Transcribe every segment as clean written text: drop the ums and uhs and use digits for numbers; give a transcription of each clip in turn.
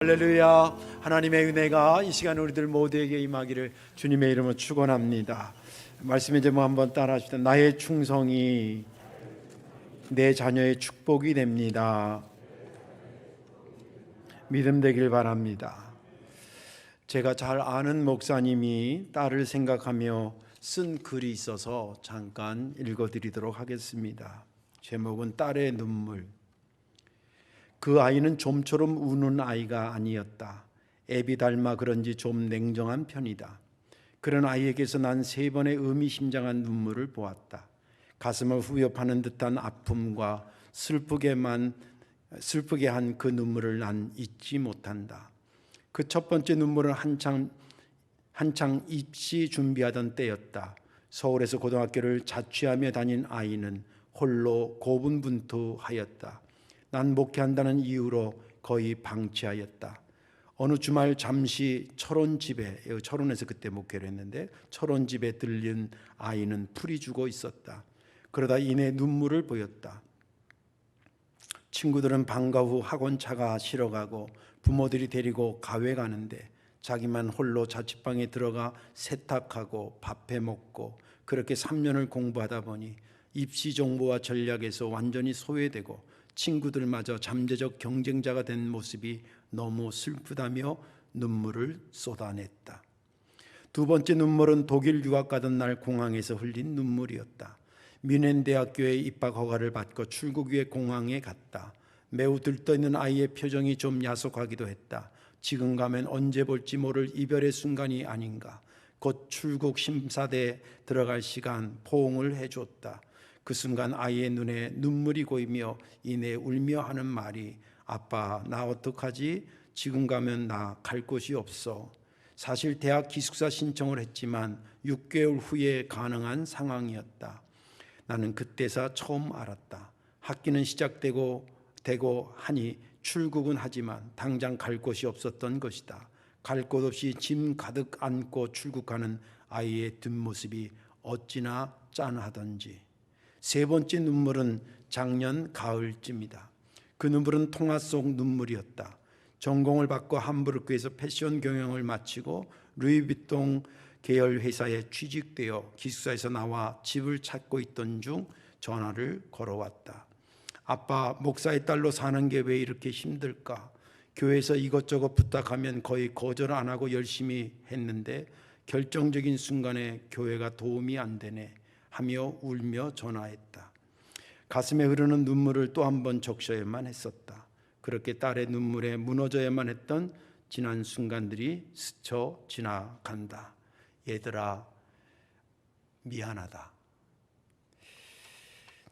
할렐루야. 하나님의 은혜가 이 시간 우리들 모두에게 임하기를 주님의 이름으로 축원합니다. 말씀의 제목 한번 따라 하시다. 나의 충성이 내 자녀의 축복이 됩니다. 믿음 되길 바랍니다. 제가 잘 아는 목사님이 딸을 생각하며 쓴 글이 있어서 잠깐 읽어드리도록 하겠습니다. 제목은 딸의 눈물. 그 아이는 좀처럼 우는 아이가 아니었다. 애비 닮아 그런지 좀 냉정한 편이다. 그런 아이에게서 난 3번의 의미심장한 눈물을 보았다. 가슴을 후벼파는 듯한 아픔과 슬프게 한 그 눈물을 난 잊지 못한다. 그 첫 번째 눈물은 한창 입시 준비하던 때였다. 서울에서 고등학교를 자취하며 다닌 아이는 홀로 고분분투하였다. 난 목회한다는 이유로 거의 방치하였다. 어느 주말 잠시 철원에서 그때 목회를 했는데 철원집에 들린 아이는 풀이 주고 있었다. 그러다 이내 눈물을 보였다. 친구들은 방과 후 학원차가 실어가고 부모들이 데리고 가회 가는데 자기만 홀로 자취방에 들어가 세탁하고 밥해 먹고 그렇게 3년을 공부하다 보니 입시 정보와 전략에서 완전히 소외되고 친구들마저 잠재적 경쟁자가 된 모습이 너무 슬프다며 눈물을 쏟아냈다. 두 번째 눈물은 독일 유학 가던 날 공항에서 흘린 눈물이었다. 뮌헨 대학교에 입학 허가를 받고 출국 위해 공항에 갔다. 매우 들떠있는 아이의 표정이 좀 야속하기도 했다. 지금 가면 언제 볼지 모를 이별의 순간이 아닌가. 곧 출국 심사대에 들어갈 시간 포옹을 해줬다. 그 순간 아이의 눈에 눈물이 고이며 이내 울며 하는 말이 아빠 나 어떡하지? 지금 가면 나 갈 곳이 없어. 사실 대학 기숙사 신청을 했지만 6개월 후에 가능한 상황이었다. 나는 그때서 처음 알았다. 학기는 시작되고 하니 출국은 하지만 당장 갈 곳이 없었던 것이다. 갈 곳 없이 짐 가득 안고 출국하는 아이의 뒷모습이 어찌나 짠하던지. 세 번째 눈물은 작년 가을쯤이다. 그 눈물은 통화 속 눈물이었다. 전공을 받고 함부르크에서 패션 경영을 마치고 루이비통 계열 회사에 취직되어 기숙사에서 나와 집을 찾고 있던 중 전화를 걸어왔다. 아빠, 목사의 딸로 사는 게 왜 이렇게 힘들까? 교회에서 이것저것 부탁하면 거의 거절 안 하고 열심히 했는데 결정적인 순간에 교회가 도움이 안 되네 하며 울며 전화했다. 가슴에 흐르는 눈물을 또 한 번 적셔야만 했었다. 그렇게 딸의 눈물에 무너져야만 했던 지난 순간들이 스쳐 지나간다. 얘들아 미안하다.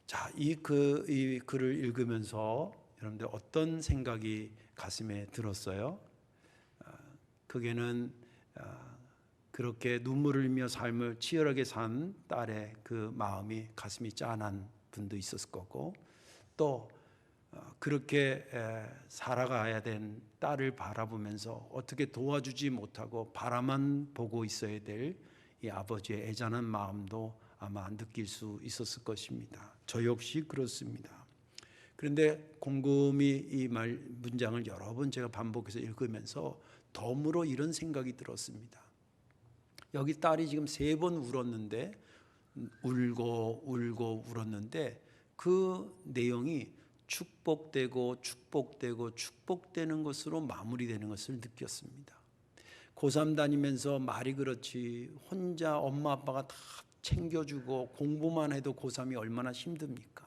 자, 이 글을 읽으면서 여러분들 어떤 생각이 가슴에 들었어요? 그게는 그렇게 눈물을 흘리며 삶을 치열하게 산 딸의 그 마음이 가슴이 짠한 분도 있었을 거고 또 그렇게 살아가야 된 딸을 바라보면서 어떻게 도와주지 못하고 바라만 보고 있어야 될 이 아버지의 애잔한 마음도 아마 느낄 수 있었을 것입니다. 저 역시 그렇습니다. 그런데 곰곰이 이 문장을 여러 번 제가 반복해서 읽으면서 덤으로 이런 생각이 들었습니다. 여기 딸이 지금 3번 울었는데 울고 울었는데 그 내용이 축복되고 축복되는 것으로 마무리되는 것을 느꼈습니다. 고3 다니면서 말이 그렇지 혼자 엄마 아빠가 다 챙겨주고 공부만 해도 고3이 얼마나 힘듭니까?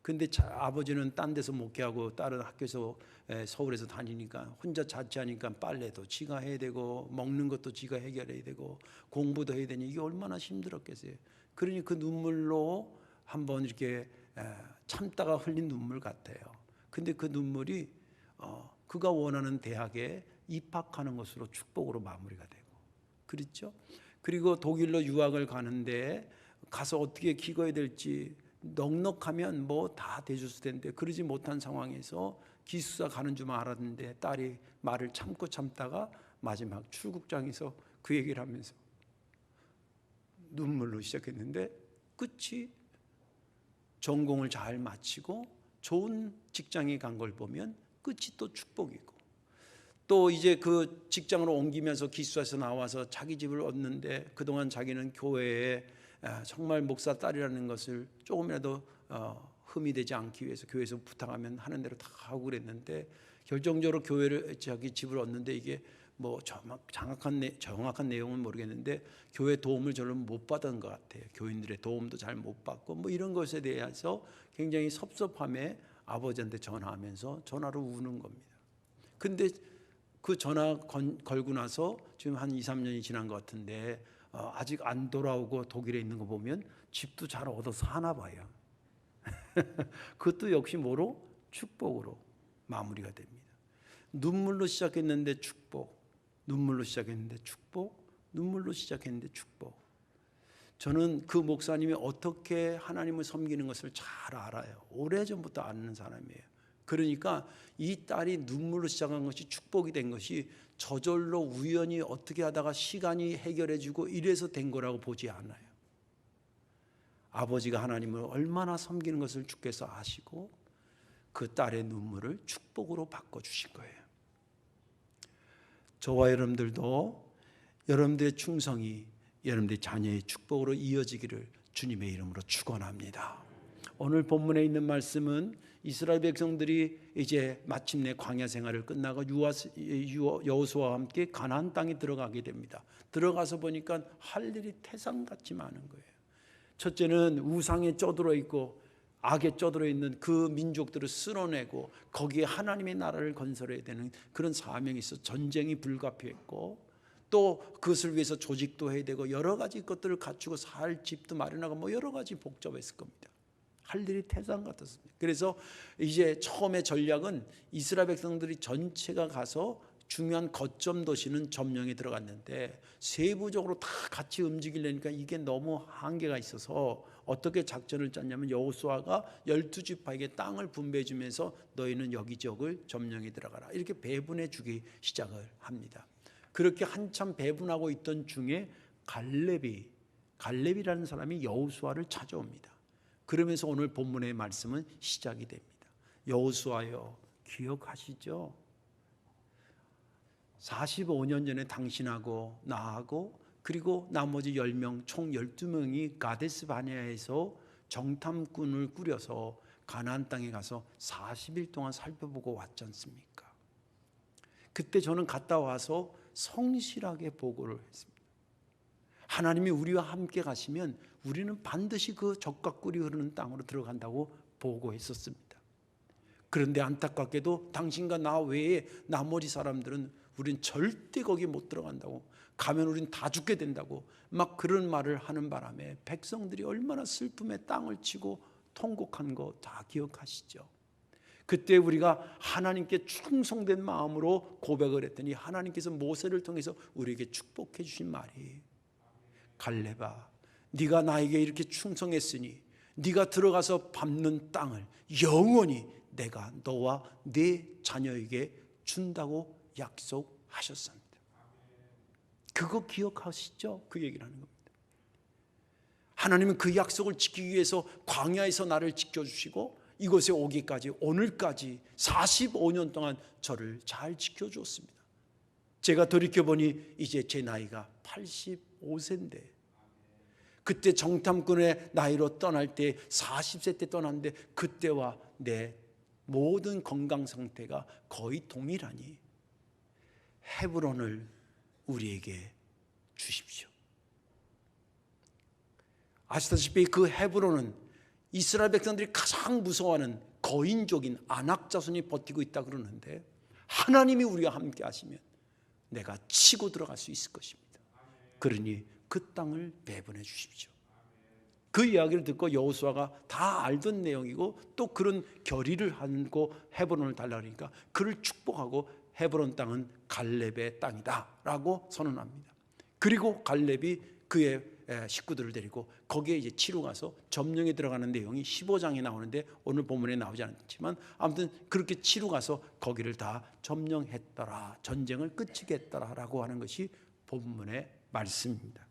근데 아버지는 딴 데서 목회하고 딸은 학교에서 서울에서 다니니까 혼자 자취하니까 빨래도 지가 해야 되고 먹는 것도 지가 해결해야 되고 공부도 해야 되니 이게 얼마나 힘들었겠어요. 그러니 그 눈물로 한번 이렇게 참다가 흘린 눈물 같아요. 근데 그 눈물이 그가 원하는 대학에 입학하는 것으로 축복으로 마무리가 되고 그렇죠. 그리고 독일로 유학을 가는데 가서 어떻게 기거해야 될지 넉넉하면 뭐 다 돼줬을 텐데 그러지 못한 상황에서 기숙사 가는 줄만 알았는데 딸이 말을 참다가 마지막 출국장에서 그 얘기를 하면서 눈물로 시작했는데 끝이 전공을 잘 마치고 좋은 직장에 간 걸 보면 끝이 또 축복이고 또 이제 그 직장으로 옮기면서 기숙사에서 나와서 자기 집을 얻는데 그동안 자기는 교회에 정말 목사 딸이라는 것을 조금이라도 흠이 되지 않기 위해서 교회에서 부탁하면 하는 대로 다 하고 그랬는데 결정적으로 교회를 자기 집을 얻는데 이게 뭐 정확한 내용은 모르겠는데 교회 도움을 별로 못 받은 것 같아요. 교인들의 도움도 잘 못 받고 뭐 이런 것에 대해서 굉장히 섭섭함에 아버지한테 전화하면서 전화로 우는 겁니다. 근데 그 전화 걸고 나서 지금 한 2, 3년이 지난 것 같은데 아직 안 돌아오고 독일에 있는 거 보면 집도 잘 얻어서 하나 봐요. 그것도 역시 뭐로? 축복으로 마무리가 됩니다. 눈물로 시작했는데 축복, 눈물로 시작했는데 축복, 눈물로 시작했는데 축복. 저는 그 목사님이 어떻게 하나님을 섬기는 것을 잘 알아요. 오래전부터 아는 사람이에요. 그러니까 이 딸이 눈물로 시작한 것이 축복이 된 것이 저절로 우연히 어떻게 하다가 시간이 해결해주고 이래서 된 거라고 보지 않아요. 아버지가 하나님을 얼마나 섬기는 것을 주께서 아시고 그 딸의 눈물을 축복으로 바꿔주신 거예요. 저와 여러분들도 여러분들의 충성이 여러분들의 자녀의 축복으로 이어지기를 주님의 이름으로 축원합니다. 오늘 본문에 있는 말씀은 이스라엘 백성들이 이제 마침내 광야 생활을 끝나고 여호수아와 함께 가나안 땅에 들어가게 됩니다. 들어가서 보니까 할 일이 태산같이 많은 거예요. 첫째는 우상에 쩌들어 있고 악에 쩌들어 있는 그 민족들을 쓸어내고 거기에 하나님의 나라를 건설해야 되는 그런 사명이 있어 전쟁이 불가피했고 또 그것을 위해서 조직도 해야 되고 여러 가지 것들을 갖추고 살 집도 마련하고 뭐 여러 가지 복잡했을 겁니다. 할 일이 태산 같았습니다. 그래서 이제 처음에 전략은 이스라엘 백성들이 전체가 가서 중요한 거점 도시는 점령에 들어갔는데 세부적으로 다 같이 움직이려니까 이게 너무 한계가 있어서 어떻게 작전을 짰냐면 여호수아가 12지파에게 땅을 분배해 주면서 너희는 여기저기 점령에 들어가라 이렇게 배분해 주기 시작을 합니다. 그렇게 한참 배분하고 있던 중에 갈렙이라는 사람이 여호수아를 찾아옵니다. 그러면서 오늘 본문의 말씀은 시작이 됩니다. 여호수아여 기억하시죠? 45년 전에 당신하고 나하고 그리고 나머지 10명 총 12명이 가데스 바네아에서 정탐꾼을 꾸려서 가나안 땅에 가서 40일 동안 살펴보고 왔지 않습니까? 그때 저는 갔다 와서 성실하게 보고를 했습니다. 하나님이 우리와 함께 가시면 우리는 반드시 그 적과 꿀이 흐르는 땅으로 들어간다고 보고했었습니다. 그런데 안타깝게도 당신과 나 외에 나머지 사람들은 우린 절대 거기 못 들어간다고, 가면 우린 다 죽게 된다고 막 그런 말을 하는 바람에 백성들이 얼마나 슬픔에 땅을 치고 통곡한 거 다 기억하시죠? 그때 우리가 하나님께 충성된 마음으로 고백을 했더니 하나님께서 모세를 통해서 우리에게 축복해 주신 말이 갈렙아 네가 나에게 이렇게 충성했으니 네가 들어가서 밟는 땅을 영원히 내가 너와 네 자녀에게 준다고 약속하셨습니다. 그거 기억하시죠? 그 얘기를 하는 겁니다. 하나님은 그 약속을 지키기 위해서 광야에서 나를 지켜주시고 이곳에 오기까지 오늘까지 45년 동안 저를 잘 지켜주었습니다. 제가 돌이켜보니 이제 제 나이가 85세인데 그때 정탐꾼의 나이로 떠날 때 40세 때 떠났는데 그때와 내 모든 건강 상태가 거의 동일하니 헤브론을 우리에게 주십시오. 아시다시피 그 헤브론은 이스라엘 백성들이 가장 무서워하는 거인족인 아낙 자손이 버티고 있다 그러는데 하나님이 우리와 함께 하시면 내가 치고 들어갈 수 있을 것입니다. 그러니 그 땅을 배분해 주십시오. 그 이야기를 듣고 여호수아가 다 알던 내용이고 또 그런 결의를 하고 헤브론을 달라고 하니까 그를 축복하고 헤브론 땅은 갈렙의 땅이다 라고 선언합니다. 그리고 갈렙이 그의 식구들을 데리고 거기에 이제 치러 가서 점령에 들어가는 내용이 15장에 나오는데 오늘 본문에 나오지 않지만 아무튼 그렇게 치러 가서 거기를 다 점령했더라, 전쟁을 끝이게 했더라라고 하는 것이 본문의 말씀입니다.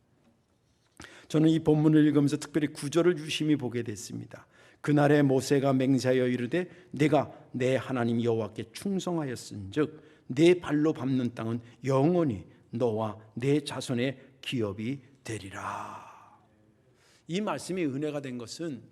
저는 이 본문을 읽으면서 특별히 9절을 유심히 보게 됐습니다. 그날에 모세가 맹세하여 이르되 내가 내 하나님 여호와께 충성하였은즉 내 발로 밟는 땅은 영원히 너와 내 자손의 기업이 되리라. 이 말씀이 은혜가 된 것은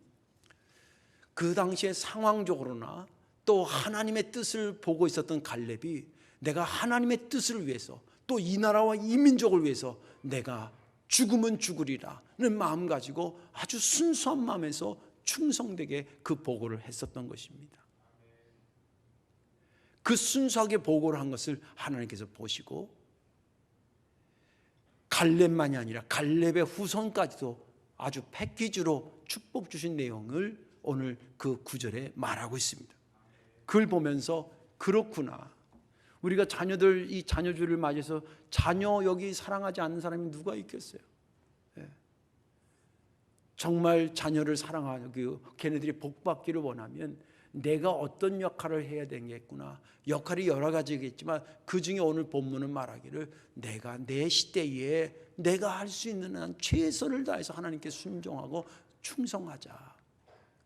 그 당시에 상황적으로나 또 하나님의 뜻을 보고 있었던 갈렙이 내가 하나님의 뜻을 위해서 또 이 나라와 이 민족을 위해서 내가 죽으면 죽으리라는 마음 가지고 아주 순수한 마음에서 충성되게 그 보고를 했었던 것입니다. 그 순수하게 보고를 한 것을 하나님께서 보시고 갈렙만이 아니라 갈렙의 후손까지도 아주 패키지로 축복 주신 내용을 오늘 그 구절에 말하고 있습니다. 그걸 보면서 그렇구나. 우리가 자녀들, 이 자녀주를 맞이해서 자녀 여기 사랑하지 않는 사람이 누가 있겠어요? 정말 자녀를 사랑하고 걔네들이 복받기를 원하면 내가 어떤 역할을 해야 되겠구나. 역할이 여러 가지겠지만 그 중에 오늘 본문은 말하기를 내가 내 시대에 내가 할 수 있는 한 최선을 다해서 하나님께 순종하고 충성하자.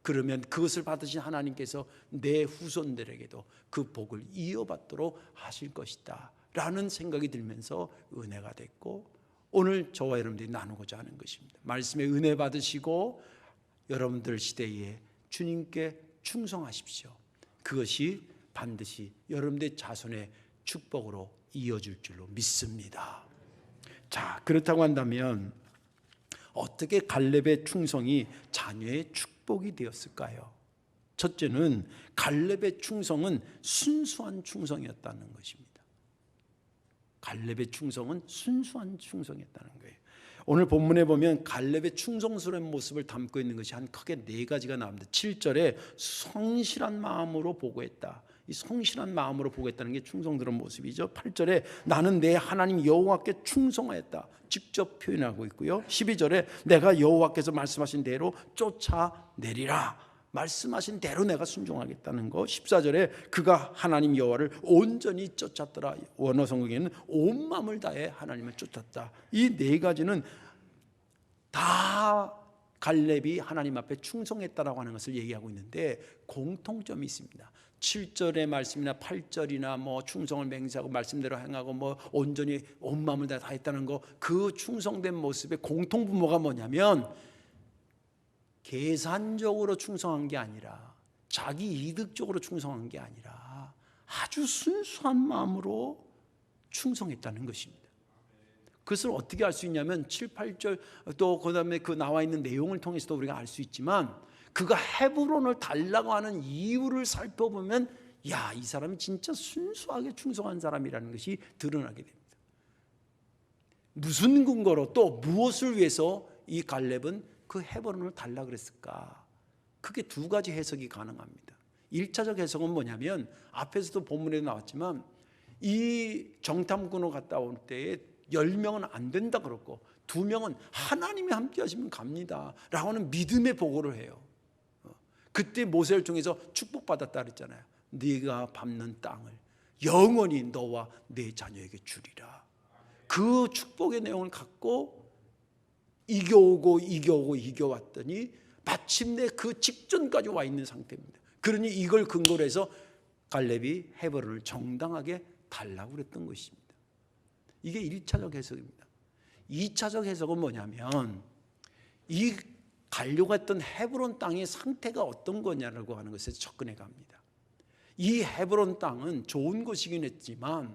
그러면 그것을 받으신 하나님께서 내 후손들에게도 그 복을 이어받도록 하실 것이다 라는 생각이 들면서 은혜가 됐고, 오늘 저와 여러분들이 나누고자 하는 것입니다. 말씀에 은혜 받으시고 여러분들 시대에 주님께 충성하십시오. 그것이 반드시 여러분들의 자손의 축복으로 이어질 줄로 믿습니다. 자, 그렇다고 한다면 어떻게 갈렙의 충성이 자녀의 축복이 되었을까요? 첫째는 갈렙의 충성은 순수한 충성이었다는 것입니다. 갈렙의 충성은 순수한 충성이었다는 거예요. 오늘 본문에 보면 갈렙의 충성스러운 모습을 담고 있는 것이 한 크게 4가지가 나옵니다. 7절에 성실한 마음으로 보고했다. 이 성실한 마음으로 보고했다는 게 충성스러운 모습이죠. 8절에 나는 내 하나님 여호와께 충성하였다. 직접 표현하고 있고요. 12절에 내가 여호와께서 말씀하신 대로 쫓아내리라. 말씀하신 대로 내가 순종하겠다는 거. 14절에 그가 하나님 여호와를 온전히 쫓았더라. 원어 성경에는 온 마음을 다해 하나님을 쫓았다. 이 4가지는 다 갈렙이 하나님 앞에 충성했다라고 하는 것을 얘기하고 있는데 공통점이 있습니다. 7절의 말씀이나 8절이나 뭐 충성을 맹세하고 말씀대로 행하고 뭐 온전히 온 마음을 다 했다는 거, 그 충성된 모습의 공통분모가 뭐냐면 계산적으로 충성한 게 아니라 자기 이득적으로 충성한 게 아니라 아주 순수한 마음으로 충성했다는 것입니다. 그것을 어떻게 알 수 있냐면 7, 8절 또 그다음에 그 나와 있는 내용을 통해서도 우리가 알 수 있지만 그가 헤브론을 달라고 하는 이유를 살펴보면 야, 이 사람이 진짜 순수하게 충성한 사람이라는 것이 드러나게 됩니다. 무슨 근거로 또 무엇을 위해서 이 갈렙은 그 헤브론을 달라 그랬을까? 크게 2가지 해석이 가능합니다. 1차적 해석은 뭐냐면 앞에서도 본문에 나왔지만 이 정탐꾼을 갔다 올 때에 10명은 안 된다 그랬고 2명은 하나님이 함께 하시면 갑니다 라고 하는 믿음의 보고를 해요. 그때 모세를 통해서 축복받았다 그랬잖아요. 네가 밟는 땅을 영원히 너와 네 자녀에게 주리라. 그 축복의 내용을 갖고 이겨왔더니 마침내 그 직전까지 와 있는 상태입니다. 그러니 이걸 근거로 해서 갈렙이 헤브론을 정당하게 달라고 그랬던 것입니다. 이게 1차적 해석입니다. 2차적 해석은 뭐냐면 이 가려고 했던 헤브론 땅의 상태가 어떤 거냐라고 하는 것에 접근해 갑니다. 이 헤브론 땅은 좋은 곳이긴 했지만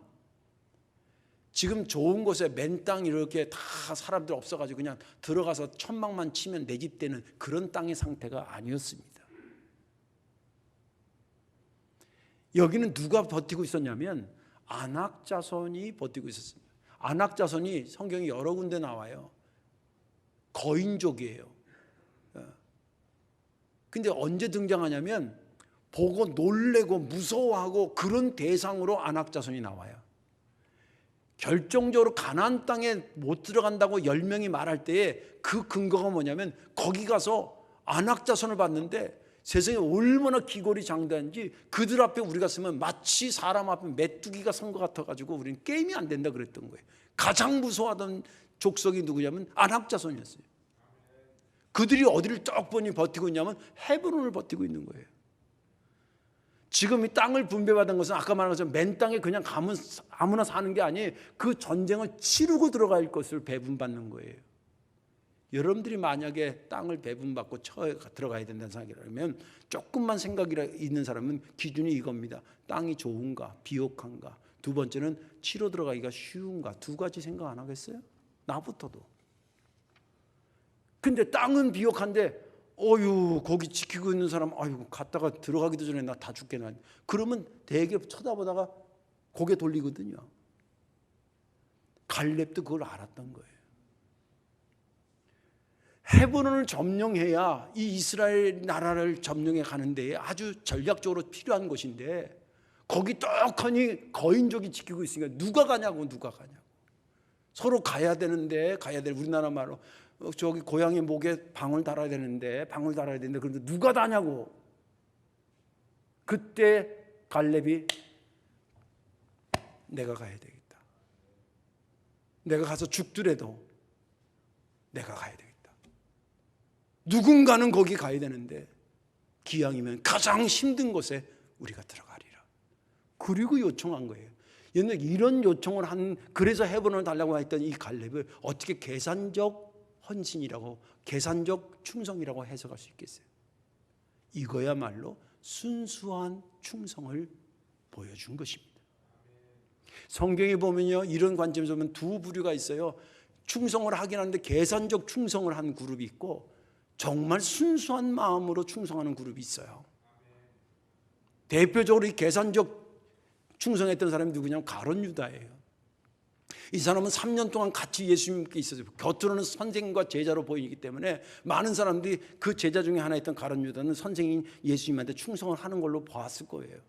지금 좋은 곳에 맨 땅 이렇게 다 사람들 없어가지고 그냥 들어가서 천막만 치면 내 집 되는 그런 땅의 상태가 아니었습니다. 여기는 누가 버티고 있었냐면 아낙 자손이 버티고 있었습니다. 아낙 자손이 성경이 여러 군데 나와요. 거인족이에요. 근데 언제 등장하냐면 보고 놀래고 무서워하고 그런 대상으로 아낙 자손이 나와요. 결정적으로 가나안 땅에 못 들어간다고 10명이 말할 때에 그 근거가 뭐냐면 거기 가서 아낙 자손을 봤는데 세상에 얼마나 기골이 장대한지 그들 앞에 우리가 서면 마치 사람 앞에 메뚜기가 선 것 같아가지고 우리는 게임이 안 된다 그랬던 거예요. 가장 무서워하던 족속이 누구냐면 아낙 자손이었어요. 그들이 어디를 쩍 뻔히 버티고 있냐면 헤브론을 버티고 있는 거예요. 지금 이 땅을 분배받은 것은 아까 말한 것처럼 맨 땅에 그냥 가면 아무나 사는 게 아니에요. 그 전쟁을 치르고 들어갈 것을 배분받는 거예요. 여러분들이 만약에 땅을 배분받고 처에 들어가야 된다는 생각이라면 조금만 생각이 있는 사람은 기준이 이겁니다. 땅이 좋은가, 비옥한가. 두 번째는 치러 들어가기가 쉬운가. 두 가지 생각 안 하겠어요? 나부터도. 근데 땅은 비옥한데 거기 지키고 있는 사람 갔다가 들어가기도 전에 나 다 죽겠나. 그러면 대개 쳐다보다가 고개 돌리거든요. 갈렙도 그걸 알았던 거예요. 헤브론을 점령해야 이 이스라엘 나라를 점령해 가는 데에 아주 전략적으로 필요한 곳인데 거기 떡하니 거인족이 지키고 있으니까 누가 가냐고. 서로 가야 되는데 우리나라 말로 저기 고양이 목에 방울 달아야 되는데 그런데 누가 다냐고. 그때 갈렙이 내가 가야 되겠다. 내가 가서 죽더라도 내가 가야 되겠다. 누군가는 거기 가야 되는데 기왕이면 가장 힘든 곳에 우리가 들어가리라. 그리고 요청한 거예요. 이런 요청을 그래서 헤브론을 달라고 했던 이 갈렙을 어떻게 계산적 헌신이라고, 계산적 충성이라고 해석할 수 있겠어요? 이거야말로 순수한 충성을 보여준 것입니다. 성경에 보면요, 이런 관점에서 보면 두 부류가 있어요. 충성을 하긴 하는데 계산적 충성을 한 그룹이 있고 정말 순수한 마음으로 충성하는 그룹이 있어요. 대표적으로 이 계산적 충성했던 사람이 누구냐면 가룟 유다예요. 이 사람은 3년 동안 같이 예수님께 있었어요. 겉으로는 선생과 제자로 보이기 때문에 많은 사람들이 그 제자 중에 하나였던 가룟 유다는 선생인 예수님한테 충성을 하는 걸로 봤을 거예요.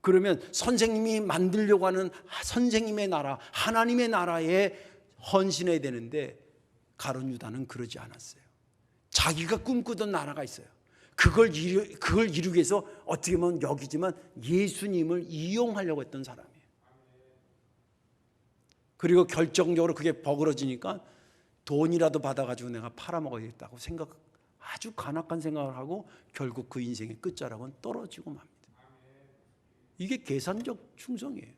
그러면 선생님이 만들려고 하는 선생님의 나라, 하나님의 나라에 헌신해야 되는데 가룟 유다는 그러지 않았어요. 자기가 꿈꾸던 나라가 있어요. 그걸 이루기 위해서 어떻게 보면 여기지만 예수님을 이용하려고 했던 사람이에요. 그리고 결정적으로 그게 버그러지니까 돈이라도 받아가지고 내가 팔아먹어야겠다고 아주 간악한 생각을 하고 결국 그 인생의 끝자락은 떨어지고 맙니다. 이게 계산적 충성이에요.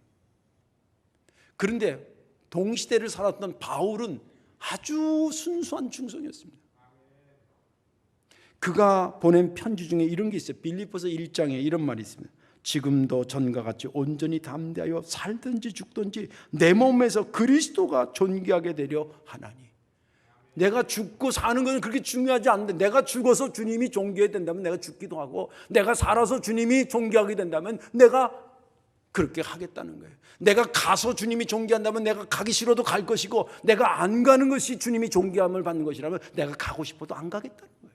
그런데 동시대를 살았던 바울은 아주 순수한 충성이었습니다. 그가 보낸 편지 중에 이런 게 있어요. 빌립보서 1장에 이런 말이 있습니다. 지금도 전과 같이 온전히 담대하여 살든지 죽든지 내 몸에서 그리스도가 존귀하게 되려 하나니. 내가 죽고 사는 건 그렇게 중요하지 않은데 내가 죽어서 주님이 존귀해야 된다면 내가 죽기도 하고, 내가 살아서 주님이 존귀하게 된다면 내가 그렇게 하겠다는 거예요. 내가 가서 주님이 존귀한다면 내가 가기 싫어도 갈 것이고, 내가 안 가는 것이 주님이 존귀함을 받는 것이라면 내가 가고 싶어도 안 가겠다는 거예요.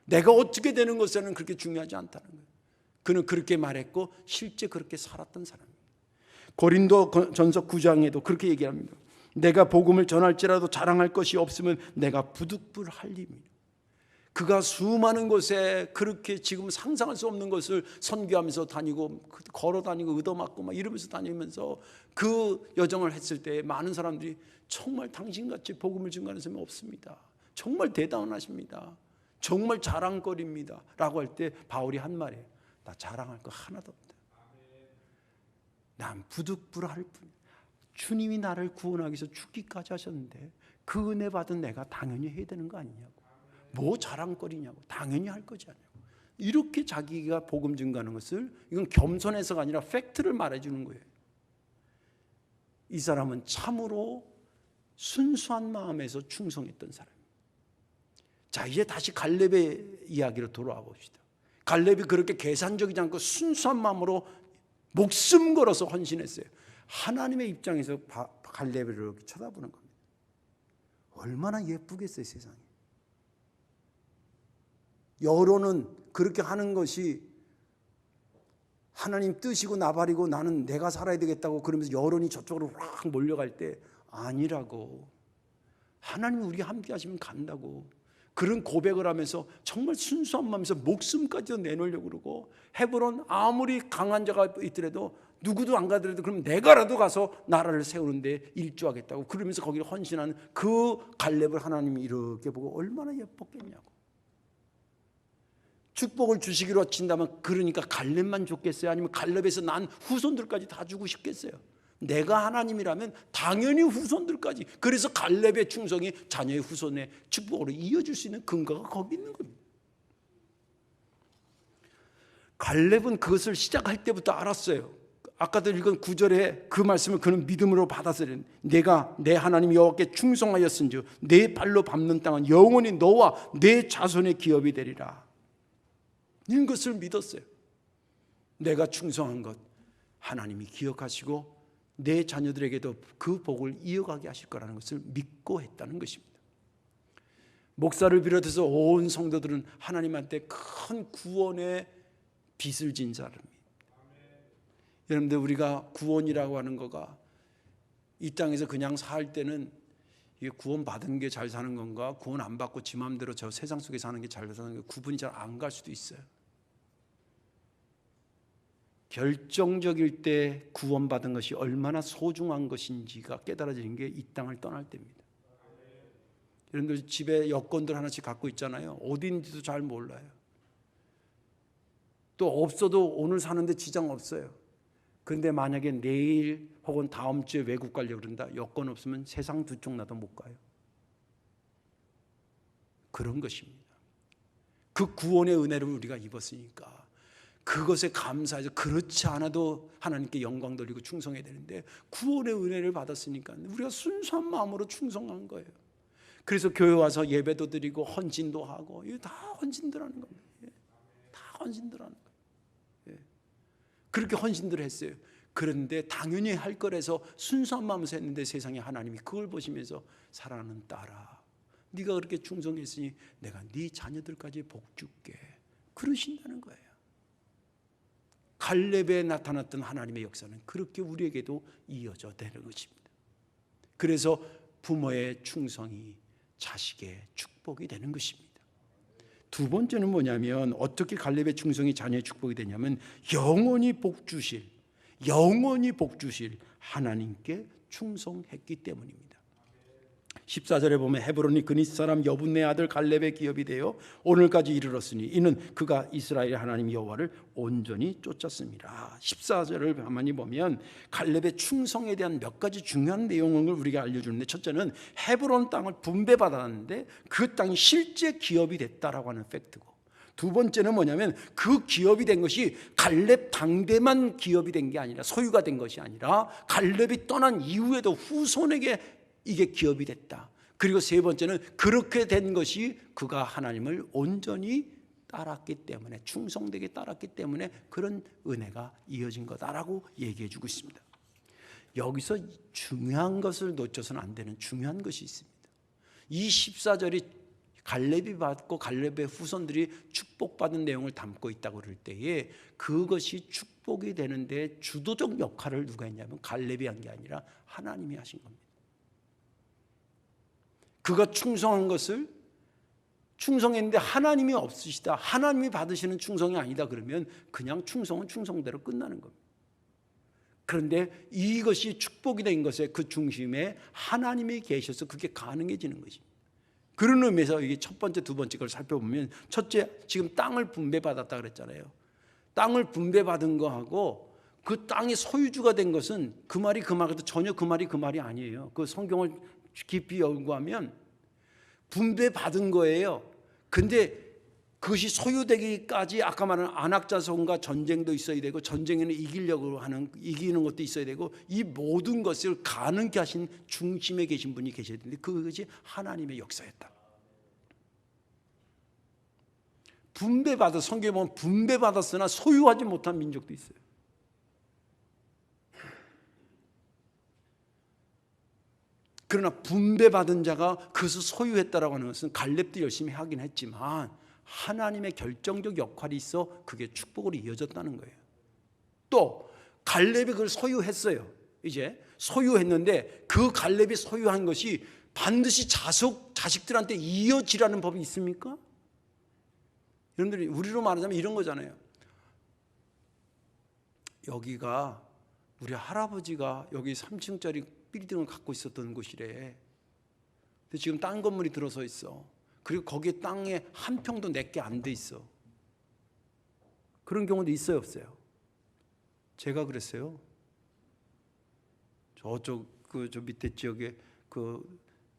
내가 어떻게 되는 것에는 그렇게 중요하지 않다는 거예요. 그는 그렇게 말했고 실제 그렇게 살았던 사람입니다. 고린도전서 9장에도 그렇게 얘기합니다. 내가 복음을 전할지라도 자랑할 것이 없으면 내가 부득불할림이라. 그가 수많은 곳에 그렇게 지금 상상할 수 없는 것을 선교하면서 다니고 걸어다니고 얻어맞고 막 이러면서 다니면서 그 여정을 했을 때 많은 사람들이 정말 당신같이 복음을 증거하는 사람이 없습니다. 정말 대단하십니다. 정말 자랑거리입니다. 라고 할 때 바울이 한 말이에요. 나 자랑할 거 하나도 없다. 난 부득불할 뿐이야. 주님이 나를 구원하기 위해서 죽기까지 하셨는데 그 은혜 받은 내가 당연히 해야 되는 거 아니냐고. 뭐 자랑거리냐고. 당연히 할 거지 않냐고. 이렇게 자기가 복음 증거하는 것을, 이건 겸손해서가 아니라 팩트를 말해주는 거예요. 이 사람은 참으로 순수한 마음에서 충성했던 사람입니다. 자, 이제 다시 갈렙의 이야기로 돌아와 봅시다. 갈렙이 그렇게 계산적이지 않고 순수한 마음으로 목숨 걸어서 헌신했어요. 하나님의 입장에서 갈렙을 이렇게 쳐다보는 겁니다. 얼마나 예쁘겠어요, 세상에. 여론은 그렇게 하는 것이 하나님 뜻이고 나발이고 나는 내가 살아야 되겠다고 그러면서 여론이 저쪽으로 확 몰려갈 때 아니라고. 하나님이 우리 함께 하시면 간다고. 그런 고백을 하면서 정말 순수한 마음에서 목숨까지도 내놓으려고 그러고, 헤브론 아무리 강한 자가 있더라도 누구도 안 가더라도 그럼 내가라도 가서 나라를 세우는데 일조하겠다고 그러면서 거기를 헌신하는 그 갈렙을 하나님이 이렇게 보고 얼마나 예뻤겠냐고. 축복을 주시기로 친다면 그러니까 갈렙만 줬겠어요? 아니면 갈렙에서 난 후손들까지 다 주고 싶겠어요? 내가 하나님이라면 당연히 후손들까지. 그래서 갈렙의 충성이 자녀의 후손의 축복으로 이어질 수 있는 근거가 거기 있는 겁니다. 갈렙은 그것을 시작할 때부터 알았어요. 아까도 읽은 9절에 그 말씀을 그는 믿음으로 받았어요. 내가 내 하나님 여호와께 충성하였은즉 내 발로 밟는 땅은 영원히 너와 내 자손의 기업이 되리라. 이런 것을 믿었어요. 내가 충성한 것 하나님이 기억하시고 내 자녀들에게도 그 복을 이어가게 하실 거라는 것을 믿고 했다는 것입니다. 목사를 비롯해서 온 성도들은 하나님한테 큰 구원의 빚을 진 사람입니다. 여러분들, 우리가 구원이라고 하는 거가 이 땅에서 그냥 살 때는 이게 구원 받은 게 잘 사는 건가, 구원 안 받고 지 마음대로 저 세상 속에 사는 게 잘 사는 게 구분이 잘 안 갈 수도 있어요. 결정적일 때 구원받은 것이 얼마나 소중한 것인지가 깨달아지는 게 이 땅을 떠날 때입니다. 여러분들 집에 여권들 하나씩 갖고 있잖아요. 어디인지도 잘 몰라요. 또 없어도 오늘 사는데 지장 없어요. 그런데 만약에 내일 혹은 다음 주에 외국 가려고 그런다. 여권 없으면 세상 두 쪽 나도 못 가요. 그런 것입니다. 그 구원의 은혜를 우리가 입었으니까 그것에 감사해서, 그렇지 않아도 하나님께 영광 돌리고 충성해야 되는데 구원의 은혜를 받았으니까 우리가 순수한 마음으로 충성한 거예요. 그래서 교회 와서 예배도 드리고 헌신도 하고, 이거 다 헌신들 하는 겁니다. 다 헌신들 하는 거예요. 그렇게 헌신들 했어요. 그런데 당연히 할 거라서 순수한 마음으로 했는데 세상에 하나님이 그걸 보시면서 사랑하는 딸아, 네가 그렇게 충성했으니 내가 네 자녀들까지 복 줄게, 그러신다는 거예요. 갈렙에 나타났던 하나님의 역사는 그렇게 우리에게도 이어져 되는 것입니다. 그래서 부모의 충성이 자식의 축복이 되는 것입니다. 두 번째는 뭐냐면, 어떻게 갈렙의 충성이 자녀의 축복이 되냐면 영원히 복 주실 하나님께 충성했기 때문입니다. 14절에 보면 헤브론이 그닛 사람 여분네 아들 갈렙의 기업이 되어 오늘까지 이르렀으니 이는 그가 이스라엘의 하나님 여호와를 온전히 쫓았습니다. 14절을 가만히 보면 갈렙의 충성에 대한 몇 가지 중요한 내용을 우리가 알려주는데, 첫째는 헤브론 땅을 분배받았는데 그 땅이 실제 기업이 됐다라고 하는 팩트고, 두 번째는 뭐냐면 그 기업이 된 것이 갈렙 당대만 기업이 된 게 아니라, 소유가 된 것이 아니라 갈렙이 떠난 이후에도 후손에게 이게 기업이 됐다. 그리고 세 번째는 그렇게 된 것이 그가 하나님을 온전히 따랐기 때문에, 충성되게 따랐기 때문에 그런 은혜가 이어진 거다라고 얘기해 주고 있습니다. 여기서 중요한 것을 놓쳐서는 안 되는 중요한 것이 있습니다. 이 14절이 갈렙이 받고 갈렙의 후손들이 축복받은 내용을 담고 있다고 그럴 때에 그것이 축복이 되는데 주도적 역할을 누가 했냐면 갈렙이 한 게 아니라 하나님이 하신 겁니다. 그가 충성한 것을 충성했는데 하나님이 없으시다, 하나님이 받으시는 충성이 아니다 그러면 그냥 충성은 충성대로 끝나는 겁니다. 그런데 이것이 축복이 된 것의 그 중심에 하나님이 계셔서 그게 가능해지는 것입니다. 그런 의미에서 이게 첫 번째, 두 번째 걸 살펴보면, 첫째, 지금 땅을 분배받았다 그랬잖아요. 땅을 분배받은 거하고 그 땅의 소유주가 된 것은 그 말이 그 말도 전혀 그 말이 아니에요. 그 성경을 깊이 연구하면 분배받은 거예요. 근데 그것이 소유되기까지 아까 말한 안악자손과 전쟁도 있어야 되고, 전쟁에는 이기는 것도 있어야 되고, 이 모든 것을 가능케 하신 중심에 계신 분이 계셔야 되는데 그것이 하나님의 역사였다. 성경에 보면 분배받았으나 소유하지 못한 민족도 있어요. 그러나 분배받은 자가 그것을 소유했다라고 하는 것은 갈렙도 열심히 하긴 했지만 하나님의 결정적 역할이 있어 그게 축복으로 이어졌다는 거예요. 또 갈렙이 그걸 소유했어요. 이제 소유했는데 그 갈렙이 소유한 것이 반드시 자식들한테 이어지라는 법이 있습니까? 여러분들이 우리로 말하자면 이런 거잖아요. 여기가 우리 할아버지가 여기 3층짜리 빌딩을 갖고 있었던 곳이래. 근데 지금 땅 건물이 들어서 있어. 그리고 거기에 땅에 한 평도 내게 안 돼 있어. 그런 경우도 있어요, 없어요? 제가 그랬어요. 저쪽 저 밑에 지역에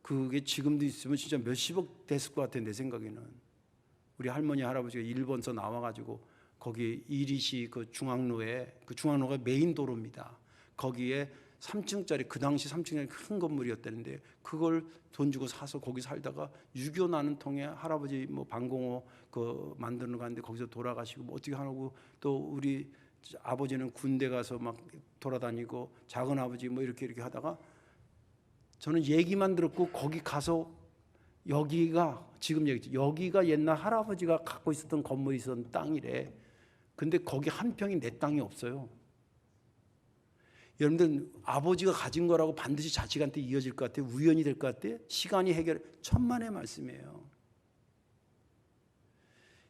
그게 지금도 있으면 진짜 몇십억 됐을 것 같아요, 내 생각에는. 우리 할머니 할아버지가 일본서 나와가지고 거기 이리시 중앙로에, 중앙로가 메인 도로입니다. 거기에 3층짜리, 그 당시 3층짜리 큰 건물이었다는데 그걸 돈 주고 사서 거기 살다가 6.25 나는 통에 할아버지 방공호 만드는 거 갔는데 거기서 돌아가시고 어떻게 하고, 또 우리 아버지는 군대 가서 막 돌아다니고 작은 아버지 이렇게 하다가 저는 얘기만 들었고 거기 가서 여기가 지금 얘기죠. 여기가 옛날 할아버지가 갖고 있었던 건물이 있었던 땅이래. 근데 거기 한 평이 내 땅이 없어요. 여러분들 아버지가 가진 거라고 반드시 자식한테 이어질 것 같아요? 우연이 될 것 같아요? 시간이 천만의 말씀이에요.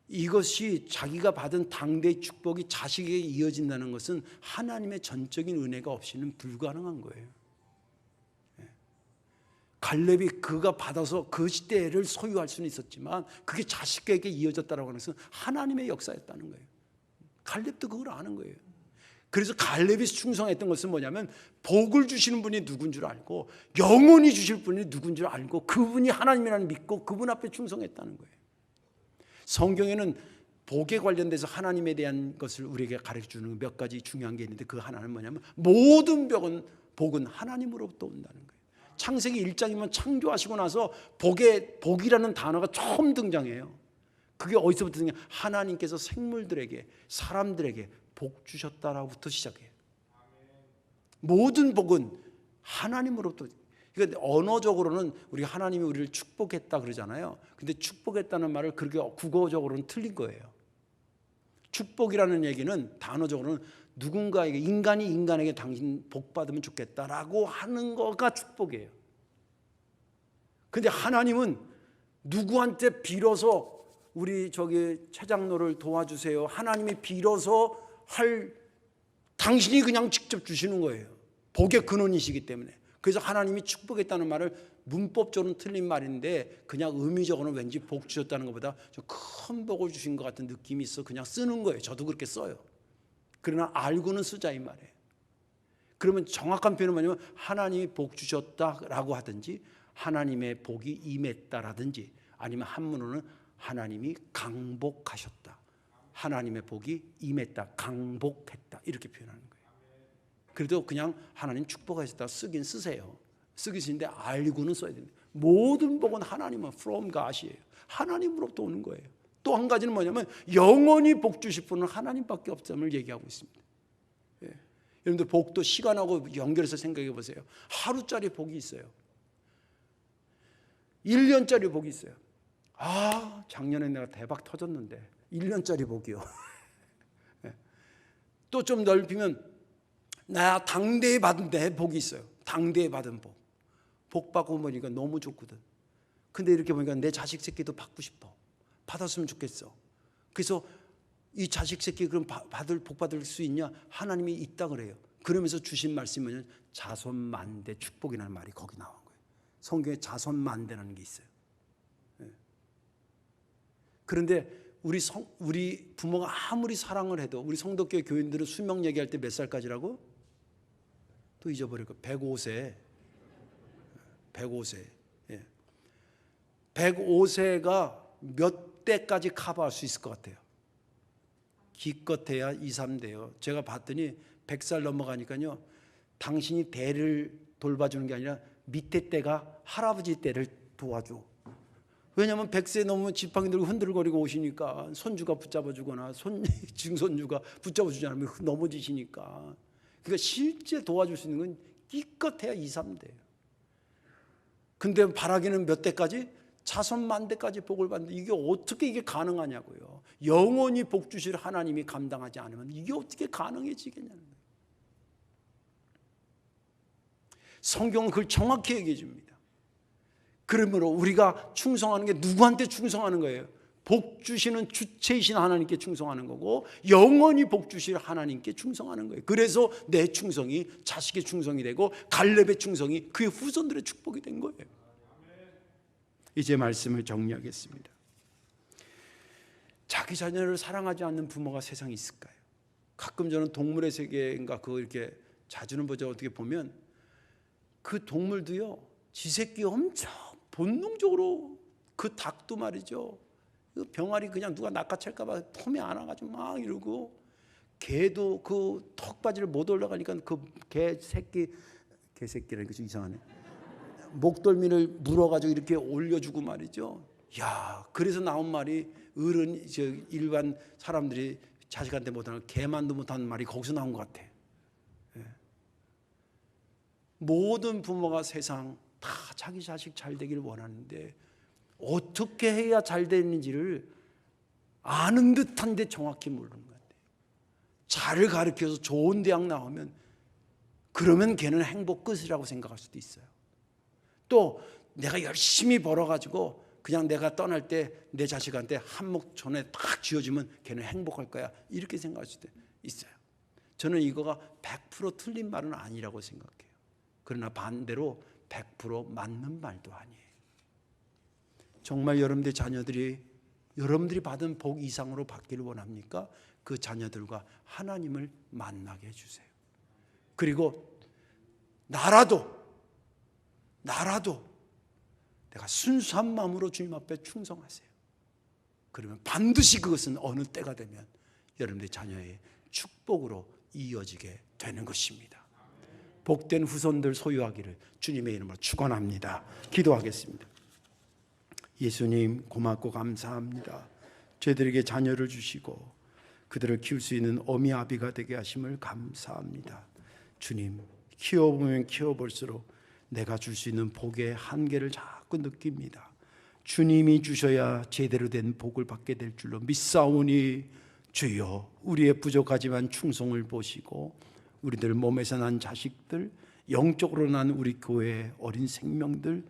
이것이 자기가 받은 당대의 축복이 자식에게 이어진다는 것은 하나님의 전적인 은혜가 없이는 불가능한 거예요. 갈렙이 그가 받아서 그 시대를 소유할 수는 있었지만 그게 자식에게 이어졌다라고 하는 것은 하나님의 역사였다는 거예요. 갈렙도 그걸 아는 거예요. 그래서 갈렙이 충성했던 것은 뭐냐면 복을 주시는 분이 누군 줄 알고 영원히 주실 분이 누군 줄 알고 그분이 하나님이라는 믿고 그분 앞에 충성했다는 거예요. 성경에는 복에 관련돼서 하나님에 대한 것을 우리에게 가르쳐주는 몇 가지 중요한 게 있는데 그 하나는 뭐냐면 모든 복은 하나님으로부터 온다는 거예요. 창세기 1장이면 창조하시고 나서 복이라는 단어가 처음 등장해요. 그게 어디서부터 등장해요? 하나님께서 생물들에게, 사람들에게 복 주셨다라고부터 시작해요. 모든 복은 하나님으로부터. 그러니까 언어적으로는 우리 하나님이 우리를 축복했다 그러잖아요. 근데 축복했다는 말을 그렇게 국어적으로는 틀린 거예요. 축복이라는 얘기는 단어적으로는 누군가에게, 인간이 인간에게 당신 복 받으면 좋겠다라고 하는 거가 축복이에요. 근데 하나님은 누구한테 빌어서 우리 최 장로를 도와주세요, 하나님이 빌어서 당신이 그냥 직접 주시는 거예요. 복의 근원이시기 때문에. 그래서 하나님이 축복했다는 말을 문법적으로는 틀린 말인데 그냥 의미적으로는 왠지 복 주셨다는 것보다 좀 큰 복을 주신 것 같은 느낌이 있어 그냥 쓰는 거예요. 저도 그렇게 써요. 그러나 알고는 쓰자 이 말이에요. 그러면 정확한 표현은 뭐냐면 하나님이 복 주셨다라고 하든지 하나님의 복이 임했다라든지, 아니면 한문으로는 하나님이 강복하셨다, 하나님의 복이 임했다, 강복했다 이렇게 표현하는 거예요. 그래도 그냥 하나님 축복하셨다 쓰긴 쓰세요. 쓰긴 쓰는데 알고는 써야 됩니다. 모든 복은 하나님은 from God이에요. 하나님으로부터 오는 거예요. 또 한 가지는 뭐냐면 영원히 복 주실 분은 하나님밖에 없음을 얘기하고 있습니다. 예. 여러분들 복도 시간하고 연결해서 생각해 보세요. 하루짜리 복이 있어요. 1년짜리 복이 있어요. 작년에 내가 대박 터졌는데 1년짜리 복이요. 예. 또 좀 넓히면 나 당대에 받은 내 복이 있어요. 당대에 받은 복. 복 받고 보니까 너무 좋거든. 근데 이렇게 보니까 내 자식 새끼도 받고 싶어. 받았으면 좋겠어. 그래서 이 자식 새끼 그럼 복 받을 수 있냐? 하나님이 있다 그래요. 그러면서 주신 말씀은 자손만대 축복이라는 말이 거기 나온 거예요. 성경에 자손만대라는 게 있어요. 그런데 우리 부모가 아무리 사랑을 해도 우리 성덕교회 교인들은 수명 얘기할 때 몇 살까지라고? 또 잊어버릴 거. 105세. 105세. 105세가 몇 대까지 커버할 수 있을 것 같아요? 기껏해야 2, 3대요. 제가 봤더니 100살 넘어가니까요, 당신이 대를 돌봐주는 게 아니라 밑에 대가 할아버지 대를 도와줘. 왜냐하면 100세 넘으면 지팡이 들고 흔들거리고 오시니까 손주가 붙잡아주거나 증손주가 붙잡아주지 않으면 넘어지시니까. 그러니까 실제 도와줄 수 있는 건 기껏해야 2, 3대예요. 근데 바라기는 몇 대까지? 자손만 대까지 복을 받는데 이게 어떻게 이게 가능하냐고요. 영원히 복 주실 하나님이 감당하지 않으면 이게 어떻게 가능해지겠냐는 거예요. 성경은 그걸 정확히 얘기해 줍니다. 그러므로 우리가 충성하는 게 누구한테 충성하는 거예요? 복 주시는 주체이신 하나님께 충성하는 거고 영원히 복 주실 하나님께 충성하는 거예요. 그래서 내 충성이 자식의 충성이 되고 갈렙의 충성이 그의 후손들의 축복이 된 거예요. 이제 말씀을 정리하겠습니다. 자기 자녀를 사랑하지 않는 부모가 세상에 있을까요? 가끔 저는 동물의 세계인가 그거 이렇게 자주는 보죠. 어떻게 보면 그 동물도요, 지 새끼 엄청 본능적으로, 그 닭도 말이죠, 그 병아리 그냥 누가 낚아챌까봐 폼에 안아가지고 막 이러고, 개도 그 턱받이를 못 올라가니까 그 개새끼라니까 좀 이상하네, 목덜미를 물어가지고 이렇게 올려주고 말이죠. 야, 그래서 나온 말이, 어른 일반 사람들이 자식한테 못하는, 개만도 못하는 말이 거기서 나온 것 같아. 예. 모든 부모가 세상 다 자기 자식 잘 되기를 원하는데 어떻게 해야 잘 되는지를 아는 듯한데 정확히 모르는 것 같아요. 잘 가르쳐서 좋은 대학 나오면 그러면 걔는 행복 끝이라고 생각할 수도 있어요. 또 내가 열심히 벌어가지고 그냥 내가 떠날 때 내 자식한테 한몫촌에 딱 쥐어주면 걔는 행복할 거야, 이렇게 생각할 수도 있어요. 저는 이거가 100% 틀린 말은 아니라고 생각해요. 그러나 반대로 100% 맞는 말도 아니에요. 정말 여러분들의 자녀들이 여러분들이 받은 복 이상으로 받기를 원합니까? 그 자녀들과 하나님을 만나게 해주세요. 그리고 나라도 내가 순수한 마음으로 주님 앞에 충성하세요. 그러면 반드시 그것은 어느 때가 되면 여러분들의 자녀의 축복으로 이어지게 되는 것입니다. 복된 후손들 소유하기를 주님의 이름으로 축원합니다. 기도하겠습니다. 예수님, 고맙고 감사합니다. 저희들에게 자녀를 주시고 그들을 키울 수 있는 어미 아비가 되게 하심을 감사합니다. 주님, 키워보면 키워볼수록 내가 줄 수 있는 복의 한계를 자꾸 느낍니다. 주님이 주셔야 제대로 된 복을 받게 될 줄로 믿사오니 주여, 우리의 부족하지만 충성을 보시고 우리들 몸에서 난 자식들, 영적으로 난 우리 교회의 어린 생명들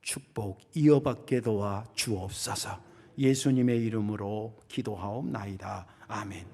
축복 이어받게 도와 주옵소서. 예수님의 이름으로 기도하옵나이다. 아멘.